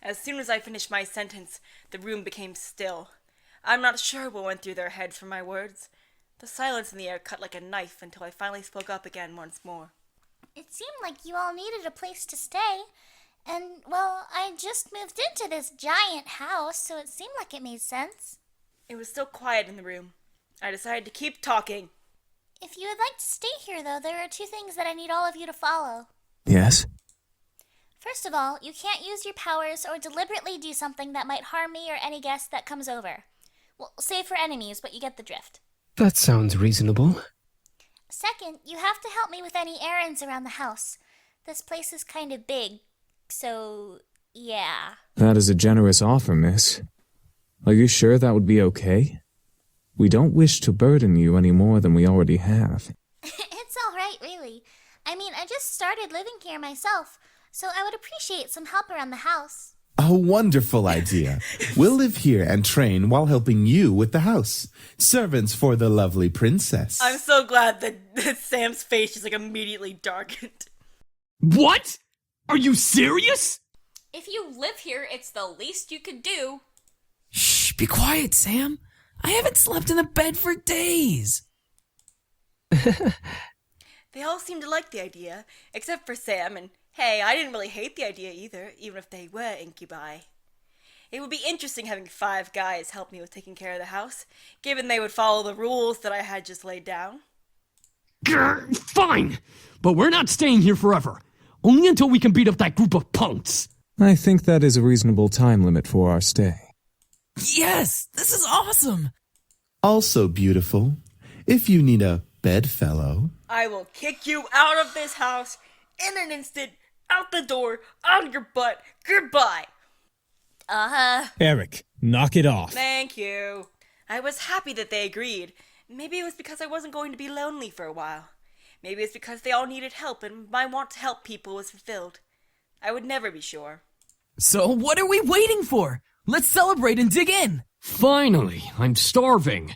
As soon as I finished my sentence, the room became still. I'm not sure what went through their heads for my words. The silence in the air cut like a knife until I finally spoke up again once more. It seemed like you all needed a place to stay. And, well, I just moved into this giant house, so it seemed like it made sense. It was still quiet in the room. I decided to keep talking. If you would like to stay here, though, there are two things that I need all of you to follow. Yes? First of all, you can't use your powers or deliberately do something that might harm me or any guest that comes over. Well, save for enemies, but you get the drift. That sounds reasonable. Second, you have to help me with any errands around the house. This place is kind of big, so yeah. That is a generous offer, miss. Are you sure that would be okay? We don't wish to burden you any more than we already have. It's all right, really. I mean, I just started living here myself, so I would appreciate some help around the house. A wonderful idea. We'll live here and train while helping you with the house. Servants for the lovely princess. I'm so glad that Sam's face just immediately darkened. What? Are you serious? If you live here, it's the least you could do. Shh, be quiet, Sam. I haven't slept in a bed for days. They all seemed to like the idea, except for Sam, and hey, I didn't really hate the idea either, even if they were incubi. It would be interesting having 5 guys help me with taking care of the house, given they would follow the rules that I had just laid down. Grr, fine, but we're not staying here forever. Only until we can beat up that group of punks. I think that is a reasonable time limit for our stay. Yes, this is awesome. Also beautiful. If you need a bedfellow. I will kick you out of this house in an instant, out the door, on your butt, goodbye. Eric, knock it off. Thank you. I was happy that they agreed. Maybe it was because I wasn't going to be lonely for a while. Maybe it's because they all needed help and my want to help people was fulfilled. I would never be sure. So what are we waiting for? Let's celebrate and dig in. Finally, I'm starving.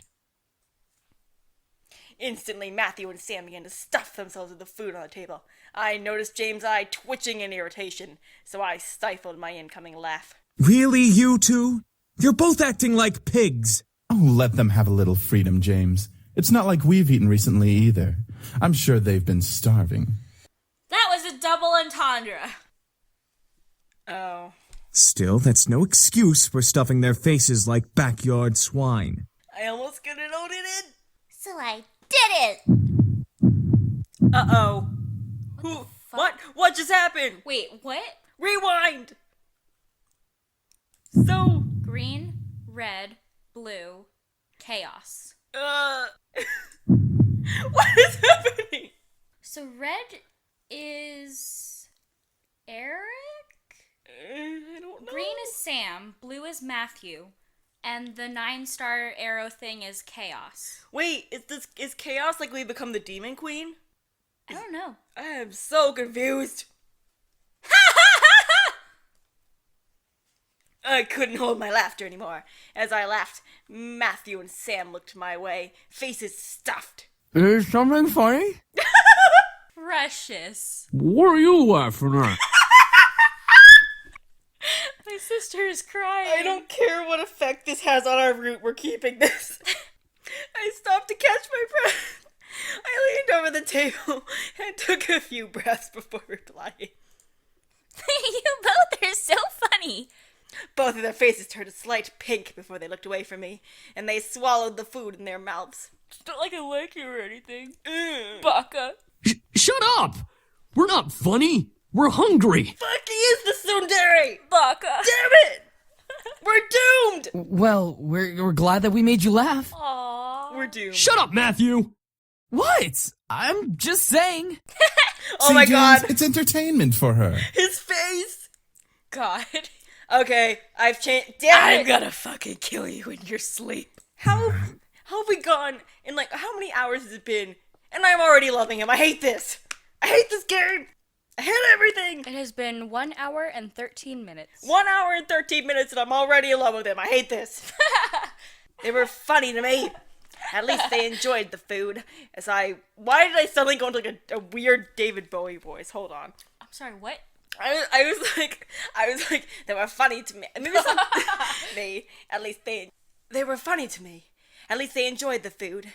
Instantly, Matthew and Sam began to stuff themselves with the food on the table. I noticed James' eye twitching in irritation, so I stifled my incoming laugh. Really, you two? You're both acting like pigs. Oh, let them have a little freedom, James. It's not like we've eaten recently either. I'm sure they've been starving. That was a double entendre. Oh. Still, that's no excuse for stuffing their faces like backyard swine. I almost got it loaded in. So I did it! Uh-oh. Who? What? What just happened? Wait, what? Rewind! So... Green, red, blue, chaos. What is happening? So red is Eric? I don't know. Green is Sam, blue is Matthew, and the 9-star arrow thing is chaos. Wait, is Chaos like we become the Demon Queen? I don't know. I am so confused. I couldn't hold my laughter anymore. As I laughed, Matthew and Sam looked my way, faces stuffed. Is something funny? Precious. What are you laughing at? My sister is crying. I don't care what effect this has on our route, we're keeping this. I stopped to catch my breath. I leaned over the table and took a few breaths before replying. You both are so funny. Both of their faces turned a slight pink before they looked away from me, and they swallowed the food in their mouths. It's not like I like you or anything. Baka. Shut up! We're not funny. We're hungry. Fuck, he is the tsundere! Baka. Damn it! We're doomed! Well, we're glad that we made you laugh. Aww. We're doomed. Shut up, Matthew! What? I'm just saying. Oh See, my James, god! It's entertainment for her. His face! God. Okay, I've changed. Damn it! I'm gonna fucking kill you in your sleep. How have we gone in, like, how many hours has it been? And I'm already loving him. I hate this. I hate this game. I hate everything. It has been 1 hour and 13 minutes. 1 hour and 13 minutes and I'm already in love with him. I hate this. They were funny to me. At least they enjoyed the food. Why did I suddenly go into like a weird David Bowie voice? Hold on. I'm sorry, what? I was like, they were funny to me. Maybe some, me, at least they were funny to me. At least they enjoyed the food.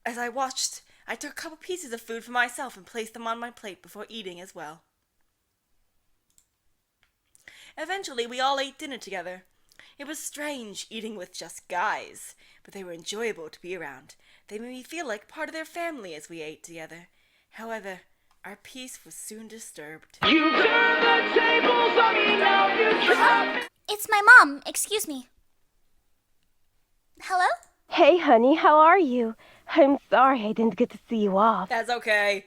As I watched, I took a couple pieces of food for myself and placed them on my plate before eating as well. Eventually, we all ate dinner together. It was strange eating with just guys, but they were enjoyable to be around. They made me feel like part of their family as we ate together. However, our peace was soon disturbed. It's my mom. Excuse me. Hello? Hey, honey, how are you? I'm sorry I didn't get to see you off. That's okay.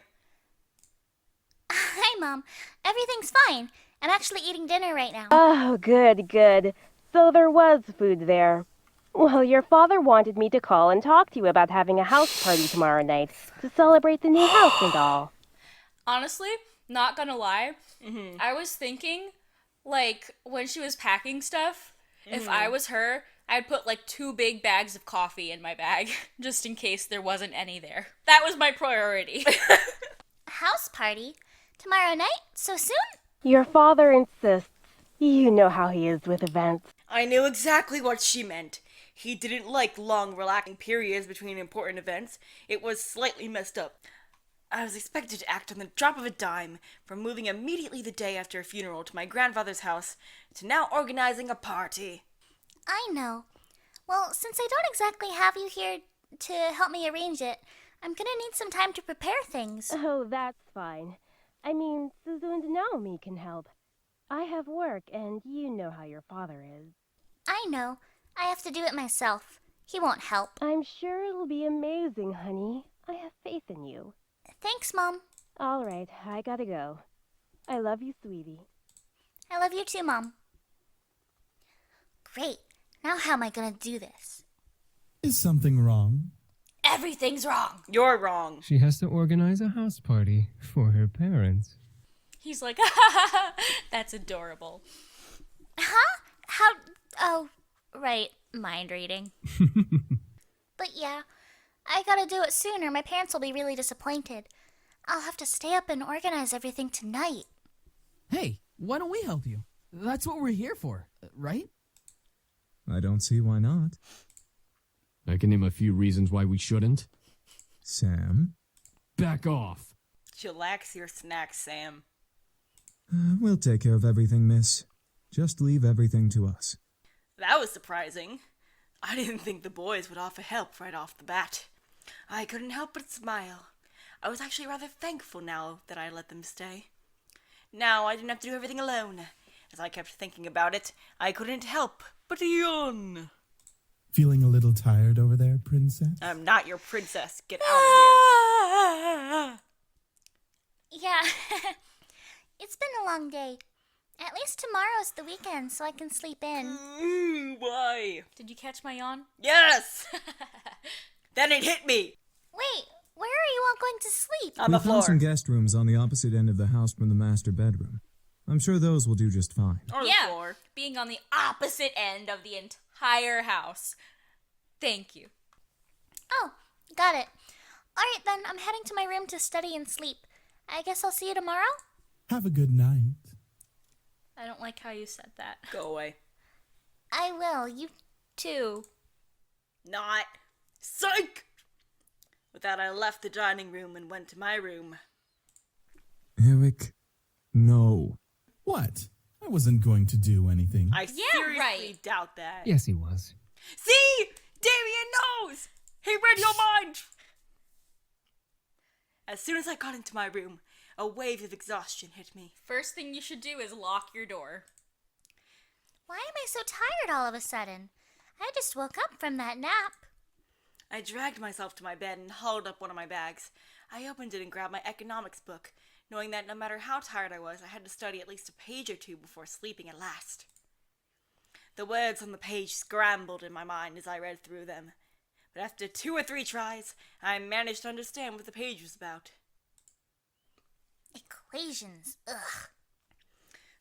Hi, Mom. Everything's fine. I'm actually eating dinner right now. Oh, good, good. So there was food there. Well, your father wanted me to call and talk to you about having a house party tomorrow night to celebrate the new house and all. Honestly, not gonna lie, I was thinking, like, when she was packing stuff, if I was her, I'd put, like, 2 big bags of coffee in my bag, just in case there wasn't any there. That was my priority. House party? Tomorrow night? So soon? Your father insists. You know how he is with events. I knew exactly what she meant. He didn't like long, relaxing periods between important events. It was slightly messed up. I was expected to act on the drop of a dime, from moving immediately the day after a funeral to my grandfather's house, to now organizing a party. I know. Well, since I don't exactly have you here to help me arrange it, I'm gonna need some time to prepare things. Oh, that's fine. I mean, Suzu and Naomi can help. I have work, and you know how your father is. I know. I have to do it myself. He won't help. I'm sure it'll be amazing, honey. I have faith in you. Thanks, Mom. All right, I gotta go. I love you, sweetie. I love you too, Mom. Great. Now how am I gonna do this? Is something wrong? Everything's wrong. You're wrong. She has to organize a house party for her parents. He's like, that's adorable. Huh? How? Oh, right. Mind reading. But yeah, I gotta do it soon or my parents will be really disappointed. I'll have to stay up and organize everything tonight. Hey, why don't we help you? That's what we're here for, right? I don't see why not. I can name a few reasons why we shouldn't. Sam? Back off. Chillax your snacks, Sam. We'll take care of everything, miss. Just leave everything to us. That was surprising. I didn't think the boys would offer help right off the bat. I couldn't help but smile. I was actually rather thankful now that I let them stay. Now I didn't have to do everything alone. As I kept thinking about it, I couldn't help but yawn. Feeling a little tired over there, princess? I'm not your princess. Get out of here. Yeah, it's been a long day. At least tomorrow's the weekend, so I can sleep in. Why? Did you catch my yawn? Yes! Then it hit me. Wait, where are you all going to sleep? On the We floor. found some guest rooms on the opposite end of the house from the master bedroom. I'm sure those will do just fine. On the Yeah, floor. being on the opposite end of the entire house. Thank you. Oh, got it. Alright then, I'm heading to my room to study and sleep. I guess I'll see you tomorrow? Have a good night. I don't like how you said that. Go away. I will, you too. Not. Psych! With that, I left the dining room and went to my room. Eric, no. What? I wasn't going to do anything. I seriously right. doubt that. Yes, he was. See? Damien knows! He read your mind! As soon as I got into my room, a wave of exhaustion hit me. First thing you should do is lock your door. Why am I so tired all of a sudden? I just woke up from that nap. I dragged myself to my bed and hauled up one of my bags. I opened it and grabbed my economics book, knowing that no matter how tired I was, I had to study at least a page or two before sleeping at last. The words on the page scrambled in my mind as I read through them. But after 2 or 3 tries, I managed to understand what the page was about. Equations, ugh.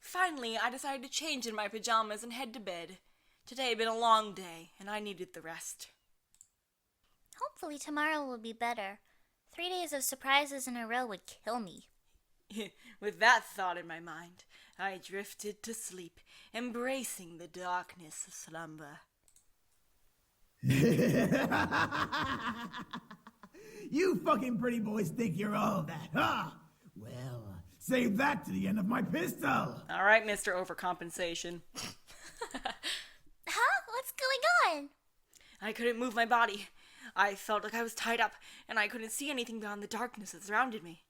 Finally, I decided to change in my pajamas and head to bed. Today had been a long day, and I needed the rest. Hopefully tomorrow will be better. 3 days of surprises in a row would kill me. With that thought in my mind, I drifted to sleep, embracing the darkness of slumber. You fucking pretty boys think you're all that, huh? Well, save that to the end of my pistol. All right, Mr. Overcompensation. Huh? What's going on? I couldn't move my body. I felt like I was tied up, and I couldn't see anything beyond the darkness that surrounded me.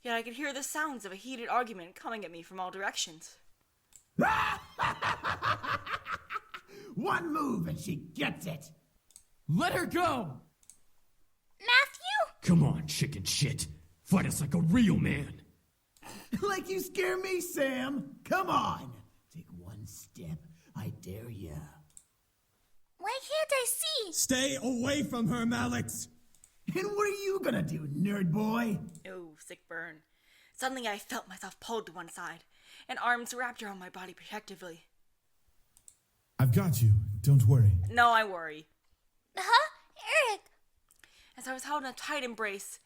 Yet I could hear the sounds of a heated argument coming at me from all directions. One move and she gets it. Let her go! Matthew? Come on, chicken shit. Fight us like a real man. Like you scare me, Sam. Come on. Take one step. I dare ya. Why can't I see? Stay away from her, Malix. And what are you gonna do, nerd boy? Oh, sick burn. Suddenly I felt myself pulled to one side, and arms wrapped around my body protectively. I've got you. Don't worry. No, I worry. Huh? Eric? As I was held in a tight embrace,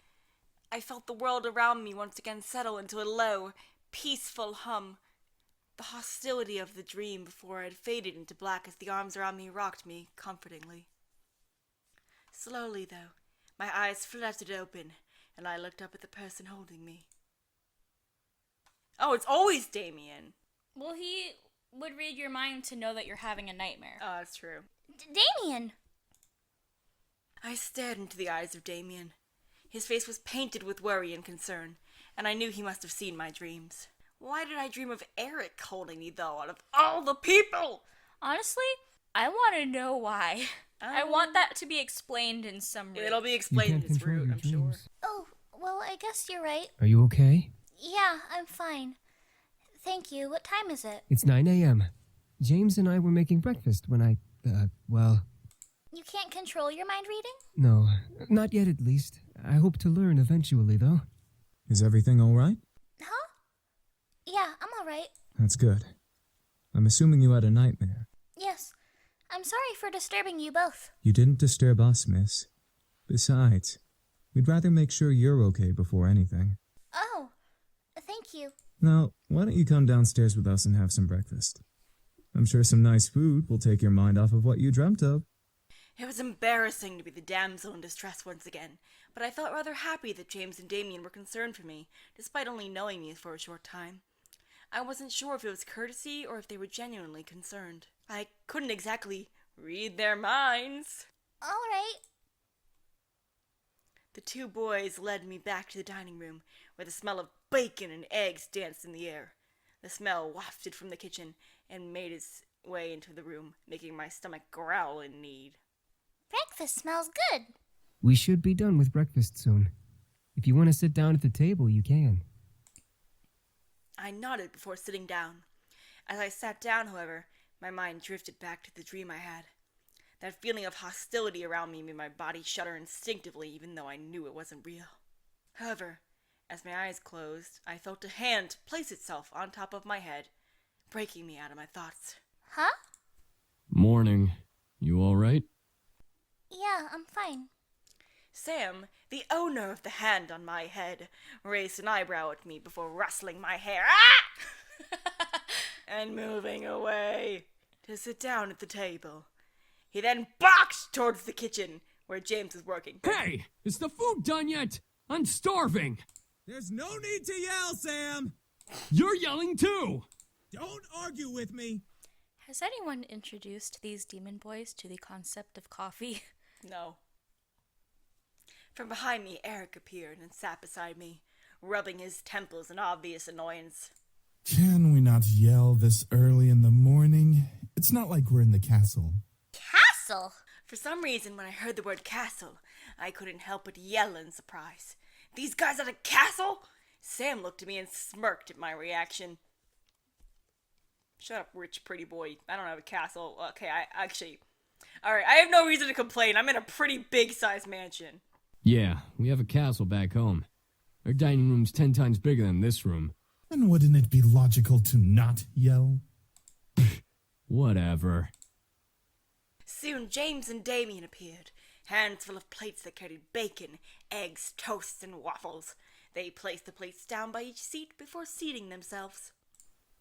I felt the world around me once again settle into a low, peaceful hum. The hostility of the dream before had faded into black as the arms around me rocked me comfortingly. Slowly, though, my eyes fluttered open, and I looked up at the person holding me. Oh, it's always Damien. Well, he would read your mind to know that you're having a nightmare. Oh, that's true. Damien! I stared into the eyes of Damien. His face was painted with worry and concern, and I knew he must have seen my dreams. Why did I dream of Eric holding me, though, out of all the people? Honestly, I want to know why. I want that to be explained in some route. It'll be You explained can't in its control route, your I'm sure. dreams. Oh, well, I guess you're right. Are you okay? Yeah, I'm fine. Thank you. What time is it? It's 9 a.m. James and I were making breakfast when well, You can't control your mind reading? no, not yet at least. I hope to learn eventually, though. Is everything all right? Huh? Yeah, I'm alright. That's good. I'm assuming you had a nightmare. Yes. I'm sorry for disturbing you both. You didn't disturb us, miss. Besides, we'd rather make sure you're okay before anything. Oh, thank you. Now, why don't you come downstairs with us and have some breakfast? I'm sure some nice food will take your mind off of what you dreamt of. It was embarrassing to be the damsel in distress once again, but I felt rather happy that James and Damien were concerned for me, despite only knowing me for a short time. I wasn't sure if it was courtesy or if they were genuinely concerned. I couldn't exactly read their minds. Alright. The two boys led me back to the dining room, where the smell of bacon and eggs danced in the air. The smell wafted from the kitchen and made its way into the room, making my stomach growl in need. Breakfast smells good. We should be done with breakfast soon. If you want to sit down at the table, you can. I nodded before sitting down. As I sat down, however, my mind drifted back to the dream I had. That feeling of hostility around me made my body shudder instinctively, even though I knew it wasn't real. However, as my eyes closed, I felt a hand place itself on top of my head, breaking me out of my thoughts. Huh? Morning. You alright? Yeah, I'm fine. Sam, the owner of the hand on my head, raised an eyebrow at me before rustling my hair and moving away to sit down at the table. He then boxed towards the kitchen where James was working. Hey! Is the food done yet? I'm starving! There's no need to yell, Sam. You're yelling too! Don't argue with me. Has anyone introduced these demon boys to the concept of coffee? No. From behind me, Eric appeared and sat beside me, rubbing his temples in obvious annoyance. Can we not yell this early in the morning? It's not like we're in the castle. Castle? For some reason, when I heard the word castle, I couldn't help but yell in surprise. These guys at a castle? Sam looked at me and smirked at my reaction. Shut up, rich pretty boy. I don't have a castle. Okay, Alright, I have no reason to complain. I'm in a pretty big-sized mansion. Yeah, we have a castle back home. Our dining room's 10 times bigger than this room. And wouldn't it be logical to not yell? Whatever. Soon James and Damien appeared, hands full of plates that carried bacon, eggs, toast, and waffles. They placed the plates down by each seat before seating themselves.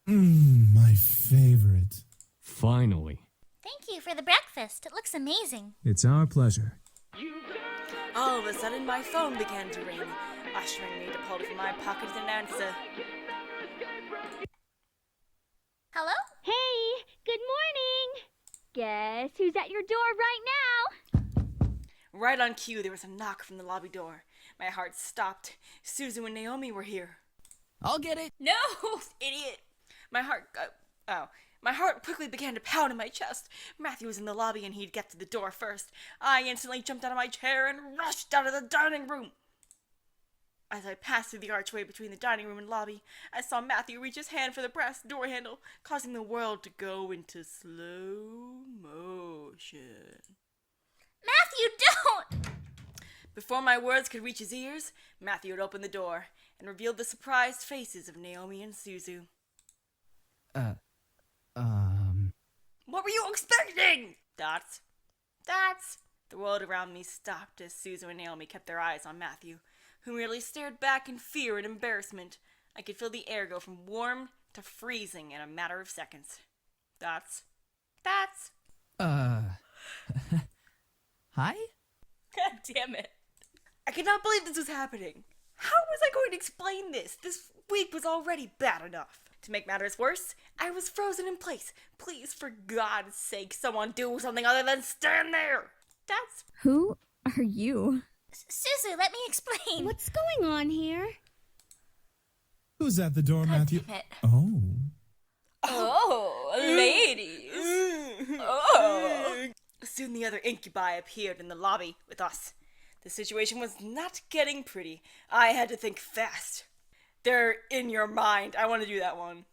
My favorite. Finally. Thank you for the breakfast. It looks amazing. It's our pleasure. All of a sudden, my phone began to ring, ushering me to pull it from my pocket and answer. Hello? Hey, good morning. Guess who's at your door right now? Right on cue, there was a knock from the lobby door. My heart stopped. Suzu and Naomi were here. I'll get it. No, idiot! My heart quickly began to pound in my chest. Matthew was in the lobby and he'd get to the door first. I instantly jumped out of my chair and rushed out of the dining room. As I passed through the archway between the dining room and lobby, I saw Matthew reach his hand for the brass door handle, causing the world to go into slow motion. Matthew, don't! Before my words could reach his ears, Matthew had opened the door and revealed the surprised faces of Naomi and Suzu. What were you expecting? Dots. The world around me stopped as Suzu and Naomi kept their eyes on Matthew, who merely stared back in fear and embarrassment. I could feel the air go from warm to freezing in a matter of seconds. Dots. Hi? God damn it. I could not believe this was happening. How was I going to explain this? This week was already bad enough. To make matters worse, I was frozen in place. Please, for God's sake, someone do something other than stand there. That's... Who are you? Suzu, let me explain. What's going on here? Who's at the door, Matthew? Damn it. Oh. Oh, ladies. Oh. Soon the other incubi appeared in the lobby with us. The situation was not getting pretty. I had to think fast. They're in your mind. I want to do that one.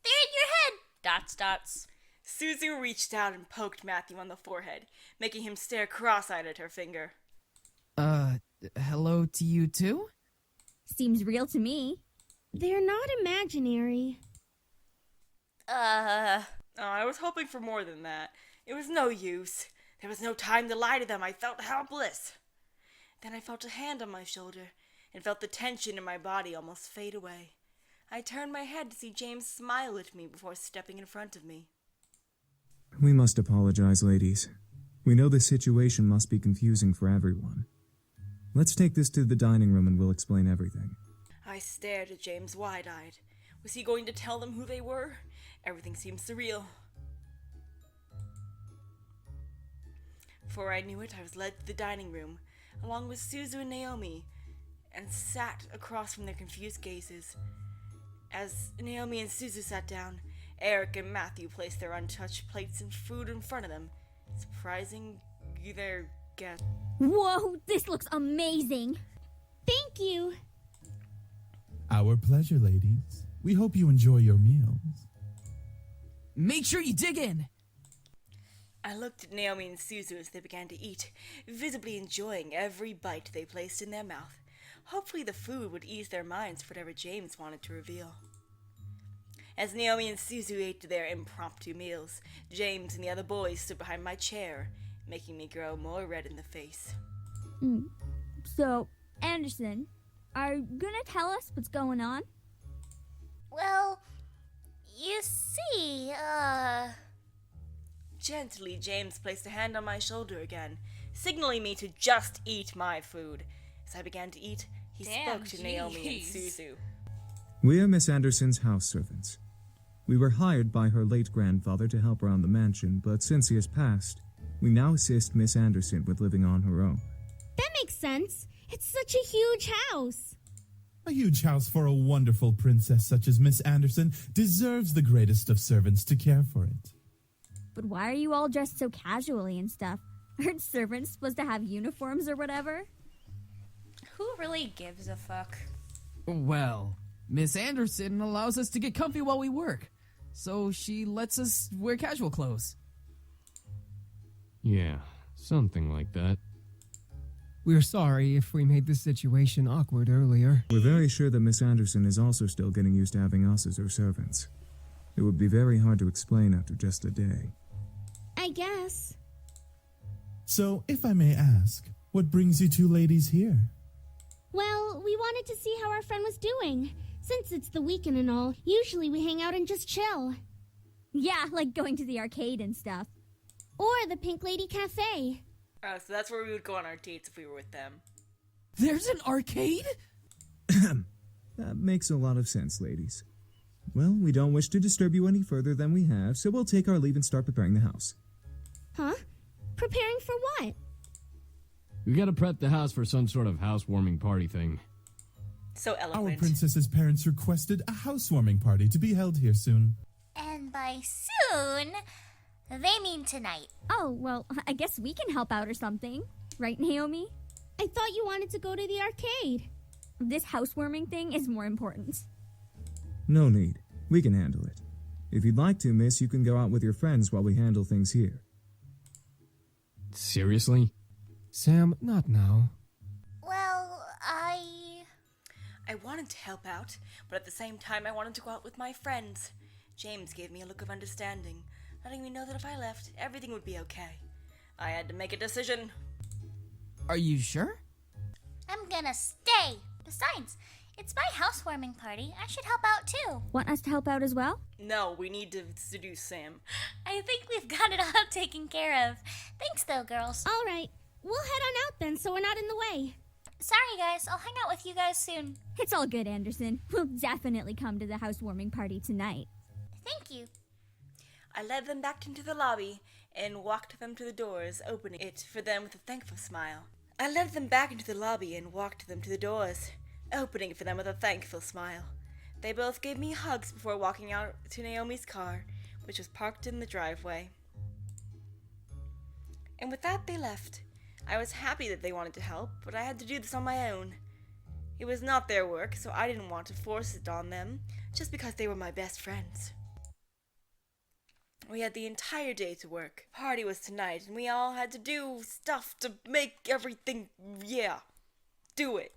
They're in your head. Dots. Suzu reached out and poked Matthew on the forehead, making him stare cross-eyed at her finger. Hello to you too? Seems real to me. They're not imaginary. Oh, I was hoping for more than that. It was no use. There was no time to lie to them. I felt helpless. Then I felt a hand on my shoulder and felt the tension in my body almost fade away. I turned my head to see James smile at me before stepping in front of me. We must apologize, ladies. We know this situation must be confusing for everyone. Let's take this to the dining room and we'll explain everything. I stared at James wide-eyed. Was he going to tell them who they were? Everything seemed surreal. Before I knew it, I was led to the dining room, along with Suzu and Naomi, and sat across from their confused gazes. As Naomi and Suzu sat down, Eric and Matthew placed their untouched plates and food in front of them, surprising their guests. Whoa, this looks amazing. Thank you. Our pleasure, ladies. We hope you enjoy your meals. Make sure you dig in. I looked at Naomi and Suzu as they began to eat, visibly enjoying every bite they placed in their mouth. Hopefully the food would ease their minds for whatever James wanted to reveal. As Naomi and Suzu ate their impromptu meals, James and the other boys stood behind my chair, making me grow more red in the face. So, Anderson, are you gonna tell us what's going on? Well, you see, Gently, James placed a hand on my shoulder again, signaling me to just eat my food. As I began to eat, he spoke to Naomi and Suzu. We are Miss Anderson's house servants. We were hired by her late grandfather to help around the mansion, but since he has passed, we now assist Miss Anderson with living on her own. That makes sense. It's such a huge house. A huge house for a wonderful princess such as Miss Anderson deserves the greatest of servants to care for it. But why are you all dressed so casually and stuff? Aren't servants supposed to have uniforms or whatever? Who really gives a fuck? Well, Miss Anderson allows us to get comfy while we work, so she lets us wear casual clothes. Yeah, something like that. We're sorry if we made the situation awkward earlier. We're very sure that Miss Anderson is also still getting used to having us as her servants. It would be very hard to explain after just a day. I guess. So, if I may ask, what brings you two ladies here? Well, we wanted to see how our friend was doing. Since it's the weekend and all, usually we hang out and just chill. Yeah, like going to the arcade and stuff. Or the Pink Lady Cafe. Oh, so that's where we would go on our dates if we were with them. There's an arcade? That makes a lot of sense, ladies. Well, we don't wish to disturb you any further than we have, so we'll take our leave and start preparing the house. Huh? Preparing for what? We gotta prep the house for some sort of housewarming party thing. So Our eloquent. princess's parents requested a housewarming party to be held here soon. And by soon, they mean tonight. Oh, well, I guess we can help out or something. Right, Naomi? I thought you wanted to go to the arcade. This housewarming thing is more important. No need. We can handle it. If you'd like to, miss, you can go out with your friends while we handle things here. Seriously? Sam, not now. Well, I wanted to help out, but at the same time I wanted to go out with my friends. James gave me a look of understanding, letting me know that if I left, everything would be okay. I had to make a decision. Are you sure? I'm gonna stay. Besides, it's my housewarming party. I should help out too. Want us to help out as well? No, we need to seduce Sam. I think we've got it all taken care of. Thanks though, girls. All right. We'll head on out then so we're not in the way. Sorry guys, I'll hang out with you guys soon. It's all good, Anderson. We'll definitely come to the housewarming party tonight. Thank you. I led them back into the lobby and walked them to the doors, opening it for them with a thankful smile. I led them back into the lobby and walked them to the doors, opening it for them with a thankful smile. They both gave me hugs before walking out to Naomi's car, which was parked in the driveway. And with that, they left. I was happy that they wanted to help, but I had to do this on my own. It was not their work, so I didn't want to force it on them, just because they were my best friends. We had the entire day to work. Party was tonight, and we all had to do stuff to make everything, do it.